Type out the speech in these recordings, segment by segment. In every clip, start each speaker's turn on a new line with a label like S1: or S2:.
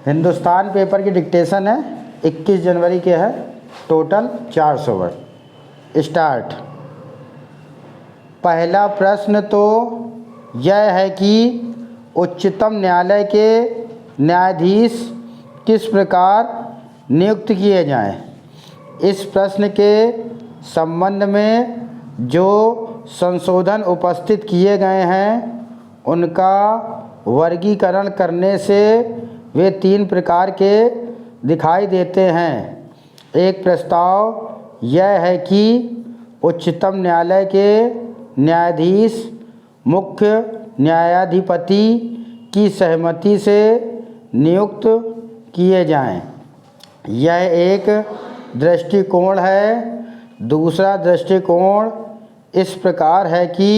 S1: Hindustan paper की dictation है, 21 जनवरी के है, टोटल 400 वर्ड। स्टार्ट। पहला प्रश्न तो यह है कि उच्चतम न्यायालय के न्यायाधीश किस प्रकार नियुक्त किए जाएं। इस प्रश्न के संबंध में जो संशोधन उपस्थित किए गए हैं उनका वर्गीकरण करने से वे 3 प्रकार के दिखाई देते हैं। एक प्रस्ताव यह है कि उच्चतम न्यायालय के न्यायाधीश मुख्य न्यायाधिपति की सहमति से नियुक्त किए जाएं। यह एक दृष्टिकोण है। दूसरा दृष्टिकोण इस प्रकार है कि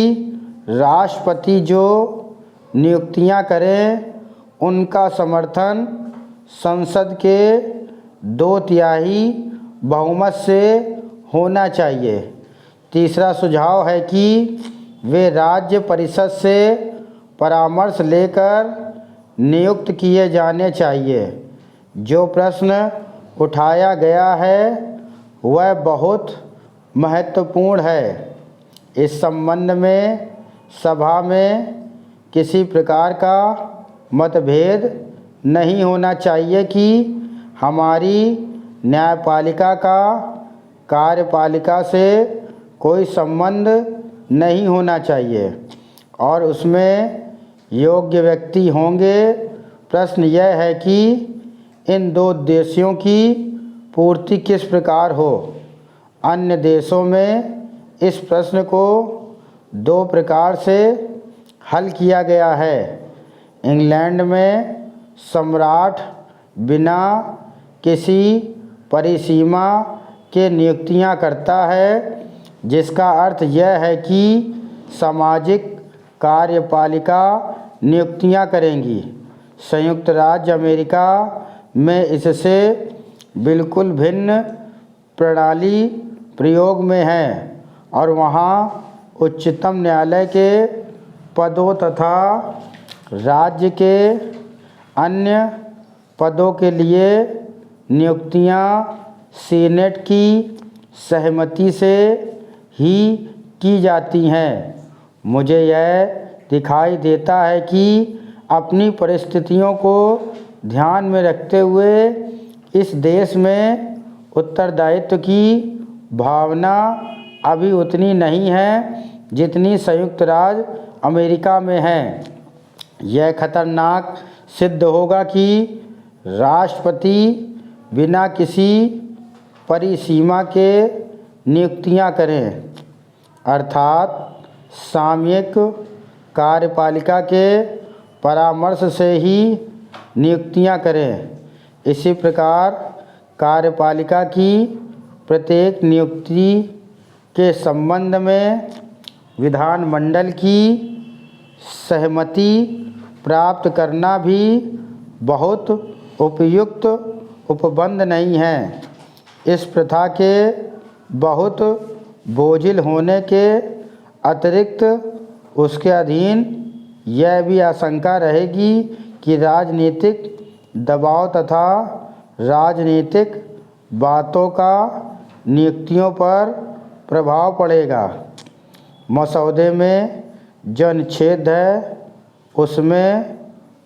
S1: राष्ट्रपति जो नियुक्तियां करें उनका समर्थन संसद के 2/3 बहुमत से होना चाहिए। तीसरा सुझाव है कि वे राज्य परिषद से परामर्श लेकर नियुक्त किए जाने चाहिए। जो प्रश्न उठाया गया है वह बहुत महत्वपूर्ण है। इस संबंध में सभा में किसी प्रकार का मतभेद नहीं होना चाहिए कि हमारी न्यायपालिका का कार्यपालिका से कोई संबंध नहीं होना चाहिए और उसमें योग्य व्यक्ति होंगे। प्रश्न यह है कि इन 2 उद्देश्यों की पूर्ति किस प्रकार हो। अन्य देशों में इस प्रश्न को 2 प्रकार से हल किया गया है। इंग्लैंड में सम्राट बिना किसी परिसीमा के नियुक्तियां करता है, जिसका अर्थ यह है कि सामाजिक कार्यपालिका नियुक्तियां करेंगी। संयुक्त राज्य अमेरिका में इससे बिल्कुल भिन्न प्रणाली प्रयोग में है और वहाँ उच्चतम न्यायालय के पदों तथा राज्य के अन्य पदों के लिए नियुक्तियां सीनेट की सहमति से ही की जाती हैं। मुझे यह दिखाई देता है कि अपनी परिस्थितियों को ध्यान में रखते हुए इस देश में उत्तरदायित्व की भावना अभी उतनी नहीं है जितनी संयुक्त राज्य अमेरिका में है। यह खतरनाक सिद्ध होगा कि राष्ट्रपति बिना किसी परिसीमा के नियुक्तियां करें, अर्थात सामयिक कार्यपालिका के परामर्श से ही नियुक्तियां करें। इसी प्रकार कार्यपालिका की प्रत्येक नियुक्ति के संबंध में विधानमंडल की सहमति प्राप्त करना भी बहुत उपयुक्त उपबंध नहीं है। इस प्रथा के बहुत बोझिल होने के अतिरिक्त उसके अधीन यह भी आशंका रहेगी कि राजनीतिक दबाव तथा राजनीतिक बातों का नियुक्तियों पर प्रभाव पड़ेगा। मसौदे में जो अनुच्छेद है उसमें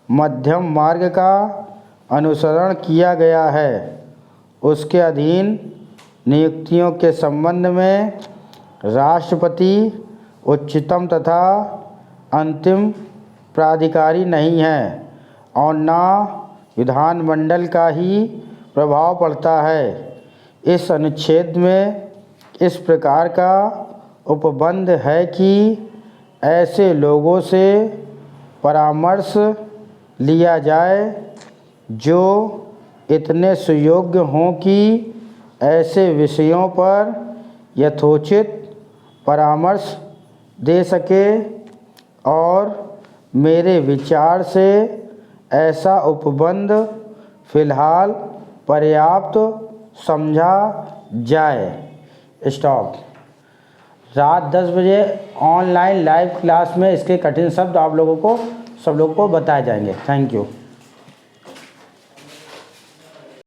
S1: मध्यम मार्ग का अनुसरण किया गया है। उसके अधीन नियुक्तियों के संबंध में राष्ट्रपति उच्चतम तथा अंतिम प्राधिकारी नहीं है और न विधानमंडल का ही प्रभाव पड़ता है। इस अनुच्छेद में इस प्रकार का उपबंध है कि ऐसे लोगों से परामर्श लिया जाए जो इतने सुयोग्य हों कि ऐसे विषयों पर यथोचित परामर्श दे सके और मेरे विचार से ऐसा उपबंध फ़िलहाल पर्याप्त समझा जाए। स्टॉप। रात 10 बजे ऑनलाइन लाइव क्लास में इसके कठिन शब्द आप लोगों को सब लोगों को बताए जाएंगे। Thank you.